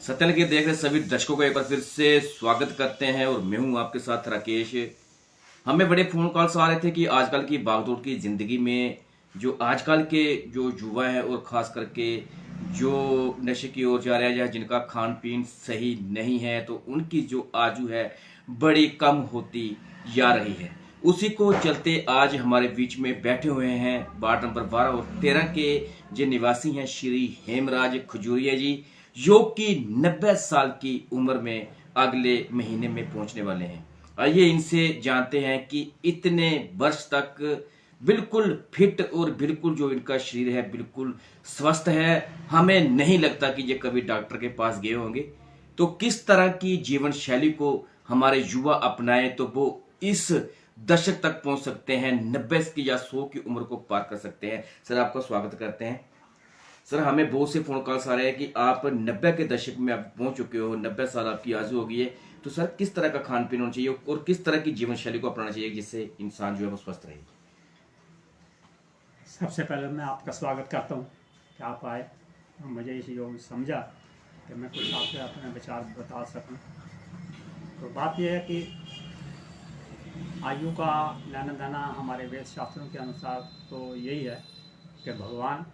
सत्यन के देख रहे सभी दर्शकों को एक बार फिर से स्वागत करते हैं और मैं हूं आपके साथ राकेश। हमें बड़े फोन कॉल्स आ रहे थे कि आजकल की भागदौड़ की जिंदगी में जो आजकल के जो युवा हैं और खास करके जो नशे की ओर जा रहे हैं या जिनका खान पीन सही नहीं है तो उनकी जो आयु है बड़ी कम होती जा रही है। उसी को चलते आज हमारे बीच में बैठे हुए हैं वार्ड नंबर 12 और 13 के जो निवासी हैं श्री हेमराज खजूरिया जी, जो कि 90 साल की उम्र में अगले महीने में पहुंचने वाले हैं। आइए इनसे जानते हैं कि इतने वर्ष तक बिल्कुल फिट और बिल्कुल जो इनका शरीर है बिल्कुल स्वस्थ है। हमें नहीं लगता कि ये कभी डॉक्टर के पास गए होंगे। तो किस तरह की जीवन शैली को हमारे युवा अपनाएं तो वो इस दशक तक पहुंच सकते हैं, 90 की या 100 की उम्र को पार कर सकते हैं। सर आपका स्वागत करते हैं। सर हमें बहुत से फोन कॉल्स आ रहे हैं कि आप 90 के दशक में आप पहुंच चुके हो, 90 साल आपकी आयु हो गई है, तो सर किस तरह का खान पीन होना चाहिए और किस तरह की जीवन शैली को अपनाना चाहिए जिससे इंसान जो है वो स्वस्थ रहे। सबसे पहले मैं आपका स्वागत करता हूँ कि आप आए और मुझे इस योग समझा कि मैं कुछ आपसे अपने विचार बता सकूँ। तो बात यह है कि आयु का लेना देना हमारे वेद शास्त्रों के अनुसार तो यही है कि भगवान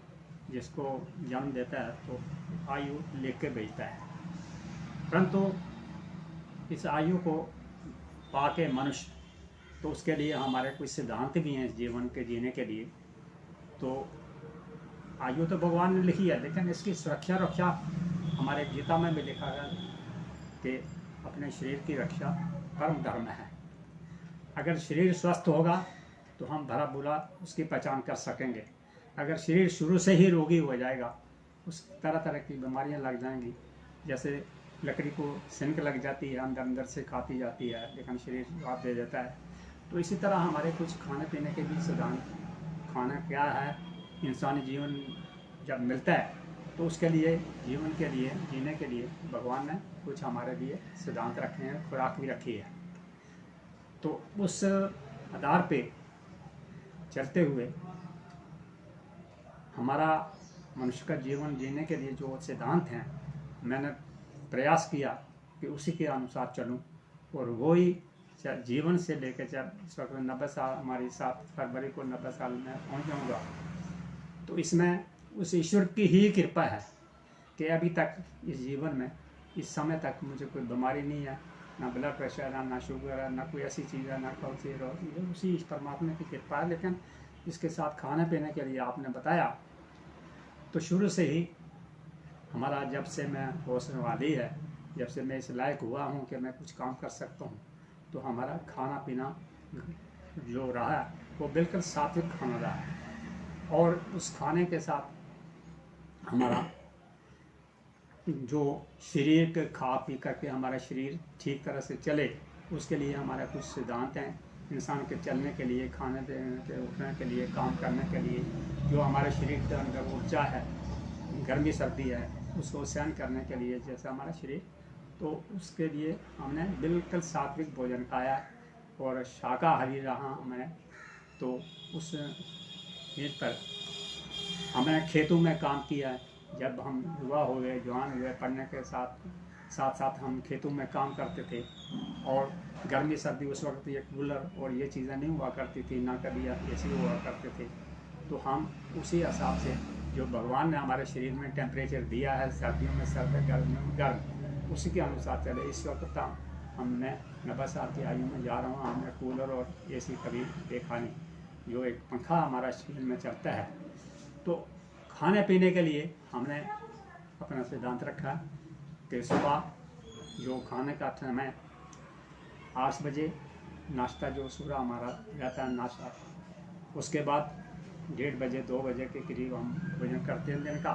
जिसको जन्म देता है तो आयु लिख के भेजता है, परंतु इस आयु को पाके मनुष्य तो उसके लिए हमारे कुछ सिद्धांत भी हैं इस जीवन के जीने के लिए। तो आयु तो भगवान ने लिखी है, लेकिन इसकी सुरक्षा रक्षा हमारे गीता में भी लिखा है कि अपने शरीर की रक्षा परम धर्म है। अगर शरीर स्वस्थ होगा तो हम भला बुरा उसकी पहचान कर सकेंगे। अगर शरीर शुरू से ही रोगी हो जाएगा, उस तरह तरह की बीमारियां लग जाएंगी। जैसे लकड़ी को सिनक लग जाती है, अंदर अंदर से खाती जाती है लेकिन शरीर जवाब दे देता है। तो इसी तरह हमारे कुछ खाने पीने के भी सिद्धांत, खाना क्या है, इंसानी जीवन जब मिलता है तो उसके लिए जीवन के लिए जीने के लिए भगवान ने कुछ हमारे लिए सिद्धांत रखे हैं, खुराक भी रखी है। तो उस आधार पे चलते हुए हमारा मनुष्य का जीवन जीने के लिए जो सिद्धांत हैं मैंने प्रयास किया कि उसी के अनुसार चलूं और वो ही जीवन से लेकर जब इस वक्त 90 साल, हमारी 7 फरवरी को 90 साल में पहुंच जाऊंगा, तो इसमें उस ईश्वर की ही कृपा है कि अभी तक इस जीवन में इस समय तक मुझे कोई बीमारी नहीं है, ना ब्लड प्रेशर है, ना शुगर है, ना कोई ऐसी चीज़ है, ना कैंसर हो। ये उसी परमात्मा की कृपा है। लेकिन इसके साथ खाने पीने के लिए आपने बताया तो शुरू से ही हमारा, जब से मैं होश वाली है, जब से मैं इस लायक हुआ हूँ कि मैं कुछ काम कर सकता हूँ, तो हमारा खाना पीना जो रहा है वो बिल्कुल सात्विक खाना रहा है। और उस खाने के साथ हमारा जो शरीर के खा पी करके हमारा शरीर ठीक तरह से चले, उसके लिए हमारा कुछ सिद्धांत हैं। इंसान के चलने के लिए, खाने पीने के, उठने के लिए, काम करने के लिए, जो हमारे शरीर के अंदर ऊर्जा है, गर्मी सर्दी है, उसको सहन करने के लिए जैसे हमारा शरीर, तो उसके लिए हमने बिल्कुल सात्विक भोजन खाया और शाकाहारी रहा मैं। तो उस चीज़ पर हमें खेतों में काम किया है। जब हम युवा हो गए, जवान हुए, पढ़ने के साथ साथ हम खेतों में काम करते थे। और गर्मी सर्दी उस वक्त ये कूलर और ये चीज़ें नहीं हुआ करती थी, ना कभी एसी हुआ करते थे। तो हम उसी हिसाब से जो भगवान ने हमारे शरीर में टेम्परेचर दिया है, सर्दियों में सर्द, गर्मियों में गर्म, उसी के अनुसार चले। इस वक्त तक हमने 90 साल की आयु में जा रहा हूँ, हमने कूलर और एसी कभी देखा नहीं। जो एक पंखा हमारा शरीर में चलता है। तो खाने पीने के लिए हमने अपना सिद्धांत रखा कि सुबह जो खाने का समय 8 बजे नाश्ता, जो सूर्य हमारा रहता है नाश्ता, उसके बाद 1:30 बजे 2 बजे के करीब हम भोजन करते हैं दिन का,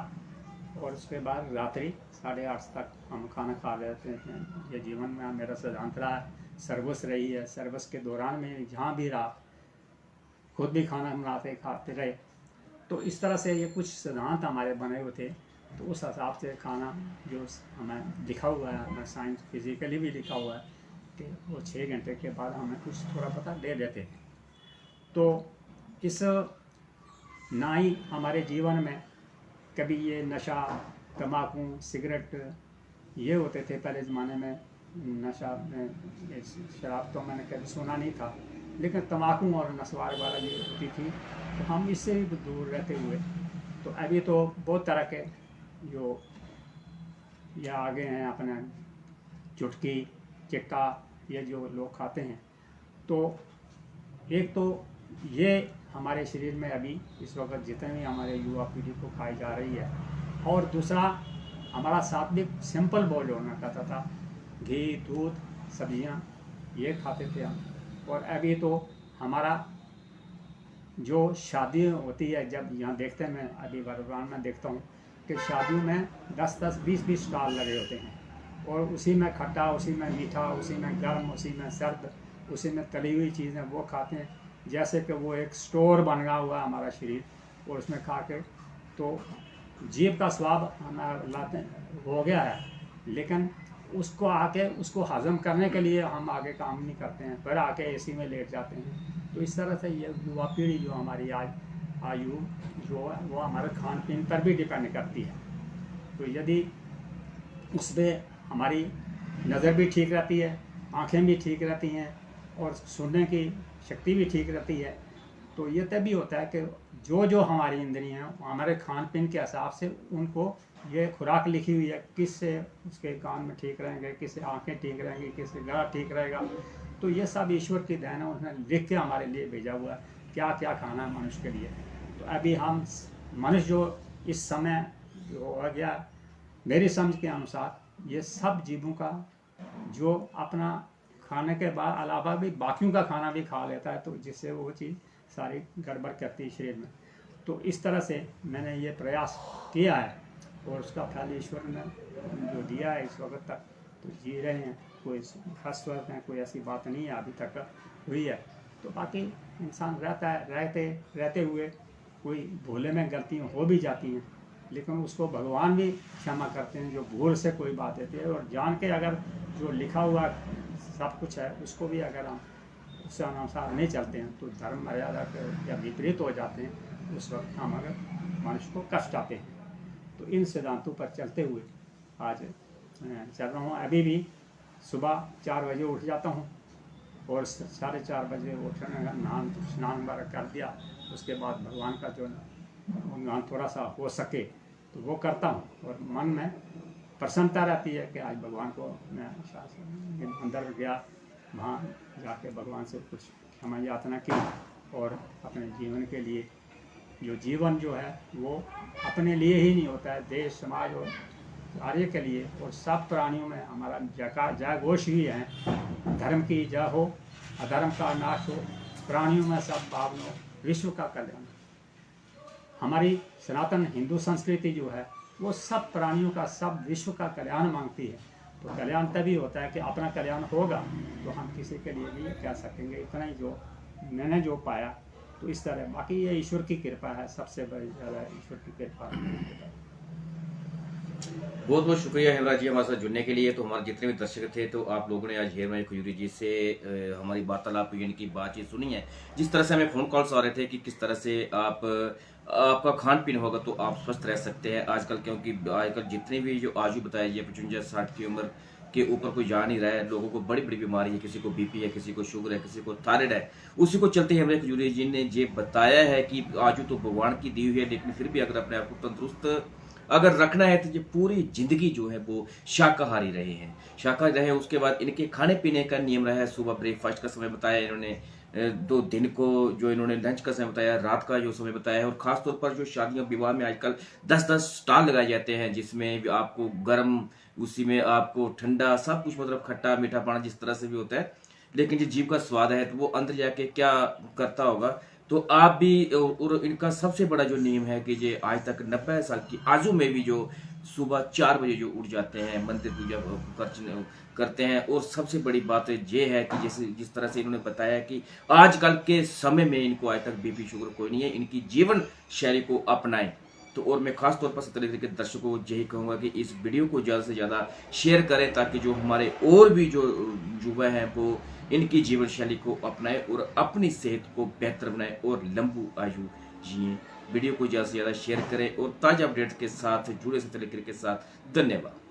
और उसके बाद रात्रि 8:30 तक हम खाना खा लेते हैं। ये जीवन में मेरा सिद्धांत रहा है, सर्विस रही है। सर्विस के दौरान में जहाँ भी रहा खुद भी खाना बनाते खाते रहे। तो इस तरह से ये कुछ सिद्धांत हमारे बने हुए थे। तो उस हिसाब से खाना जो हमें लिखा हुआ है, हमें साइंस फिजिकली भी लिखा हुआ है कि वो 6 घंटे के बाद हमें कुछ थोड़ा पता ले लेते थे। तो इस ना ही हमारे जीवन में कभी ये नशा, तम्बाकू, सिगरेट ये होते थे पहले ज़माने में। नशा में शराब तो मैंने कभी सुना नहीं था, लेकिन तम्बाकू और नस्वार वाला ये होती थी, तो हम इससे भी दूर रहते हुए। तो अभी तो बहुत तरह के जो ये आगे हैं अपने चुटकी चिक्का ये जो लोग खाते हैं, तो एक तो ये हमारे शरीर में अभी इस वक्त जितने भी हमारे युवा पीढ़ी को खाई जा रही है, और दूसरा हमारा सात्विक सिंपल भोजन होना कहता था, घी दूध सब्जियां ये खाते थे हम। और अभी तो हमारा जो शादी होती है, जब यहाँ देखते हैं, मैं अभी बरबान में देखता हूँ कि शादियों में 10-10 20-20 स्टॉल लगे होते हैं, और उसी में खट्टा, उसी में मीठा, उसी में गर्म, उसी में सर्द, उसी में तली हुई चीज़ें वो खाते हैं, जैसे कि वो एक स्टोर बन गया हुआ हमारा शरीर। और उसमें खा के तो जीभ का स्वाद हमारा लाते हो गया है, लेकिन उसको आके उसको हजम करने के लिए हम आगे काम नहीं करते हैं, फिर आके एसी में लेट जाते हैं। तो इस तरह से ये युवा पीढ़ी जो हमारी आज आयु जो है वो हमारे खान पीन पर भी डिपेंड करती है। तो यदि उस पर हमारी नज़र भी ठीक रहती है, आँखें भी ठीक रहती हैं, और सुनने की शक्ति भी ठीक रहती है, तो ये तभी होता है कि जो हमारी इंद्रियां हैं हमारे खान पीन के हिसाब से उनको ये खुराक लिखी हुई है, किससे उसके कान में ठीक रहेंगे, किससे आँखें ठीक रहेंगी, किससे गला ठीक रहेगा। तो ये सब ईश्वर की देन है, उसने लिख के हमारे लिए भेजा हुआ है क्या क्या खाना है मनुष्य के लिए। तो अभी हम मनुष्य जो इस समय जो हो गया, मेरी समझ के अनुसार ये सब जीवों का जो अपना खाने के बाद अलावा भी बाकियों का खाना भी खा लेता है, तो जिससे वो चीज़ सारी गड़बड़ करती है शरीर में। तो इस तरह से मैंने ये प्रयास किया है, और उसका फल ईश्वर ने जो दिया है इस वक्त तक, तो जी रहे हैं, कोई स्वस्थ हैं, कोई ऐसी बात नहीं है अभी तक हुई है। तो बाकी इंसान रहता है, रहते हुए कोई भूले में गलतियाँ हो भी जाती हैं, लेकिन उसको भगवान भी क्षमा करते हैं, जो भूल से कोई बात होती है। और जान के अगर जो लिखा हुआ सब कुछ है उसको भी अगर हम उससे अनुसार नहीं चलते हैं, तो धर्म मर्यादा के या विपरीत हो जाते हैं, उस वक्त हम अगर मनुष्य को कष्ट आते हैं। तो इन सिद्धांतों पर चलते हुए आज चल रहा हूँ। अभी भी सुबह 4 बजे उठ जाता हूँ, और 4:30 बजे उठने का स्नान वगैरह कर दिया, उसके बाद भगवान का जो गुणगान थोड़ा सा हो सके तो वो करता हूँ, और मन में प्रसन्नता रहती है कि आज भगवान को मैं अंदर गया, वहाँ जाके भगवान से कुछ क्षमा याचना की, और अपने जीवन के लिए जो जीवन जो है वो अपने लिए ही नहीं होता है, देश समाज और कार्य के लिए, और सब प्राणियों में हमारा जय घोष ही है, धर्म की जय हो, अधर्म का नाश हो, प्राणियों में सब भावना हो, विश्व का कल्याण। हमारी सनातन हिंदू संस्कृति जो है वो सब प्राणियों का, सब विश्व का कल्याण मांगती है। तो कल्याण तभी होता है कि अपना कल्याण होगा तो हम किसी के लिए भी कह सकेंगे। इतना ही जो मैंने जो पाया, तो इस तरह बाकी ये ईश्वर की कृपा है, सबसे बड़ी ज़्यादा ईश्वर की कृपा है। बहुत बहुत शुक्रिया हेमराज जी हमारे साथ जुड़ने के लिए। तो हमारे जितने भी दर्शक थे, तो आप लोगों ने आज हेमराज खजूरी जी से हमारी वार्तालाप यानी कि बातचीत सुनी है। जिस तरह से हमें फ़ोन कॉल्स आ रहे थे कि किस तरह से आपका खान पीन होगा तो आप स्वस्थ रह सकते हैं आजकल, क्योंकि आजकल जितने भी जो आयु बताया ये 55-60 की उम्र के ऊपर कोई जा नहीं रहा है। लोगों को बड़ी बड़ी बीमारी है, किसी को बीपी है, किसी को शुगर है, किसी को थायराइड है। उसी को चलते हेमराज खजूरी जी ने ये बताया है कि आयु तो भगवान की दी हुई है, लेकिन फिर भी अगर अपने आप को तंदुरुस्त अगर रखना है तो ये पूरी जिंदगी जो है वो शाकाहारी रहे हैं, शाकाहारी रहे। उसके बाद इनके खाने पीने का नियम रहा है, सुबह ब्रेकफास्ट का समय बताया इन्होंने, 2 दिन को जो इन्होंने लंच का समय बताया, रात का जो समय बताया है। और खासतौर पर जो शादियों विवाह में आजकल 10-10 स्टॉल लगाए जाते हैं, जिसमें आपको गर्म, उसी में आपको ठंडा, सब कुछ मतलब खट्टा मीठा पाना जिस तरह से भी होता है, लेकिन जो जीव का स्वाद है तो वो अंदर जाके क्या करता होगा। तो आप भी, और इनका सबसे बड़ा जो नियम है कि ये आज तक 90 साल की आयु में भी जो सुबह 4 बजे जो उठ जाते हैं, मंदिर पूजा करते हैं। और सबसे बड़ी बात ये है कि जैसे जिस तरह से इन्होंने बताया कि आजकल के समय में इनको आज तक बीपी शुगर कोई नहीं है, इनकी जीवन शैली को अपनाएं। तो और मैं खास तौर पर सतलज के दर्शकों को यही कहूँगा कि इस वीडियो को ज़्यादा से ज़्यादा शेयर करें, ताकि जो हमारे और भी जो युवा हैं वो इनकी जीवन शैली को अपनाएं और अपनी सेहत को बेहतर बनाएं और लंबू आयु जिए। वीडियो को ज़्यादा से ज़्यादा शेयर करें और ताज़ा अपडेट के साथ जुड़े सतलज के साथ। धन्यवाद।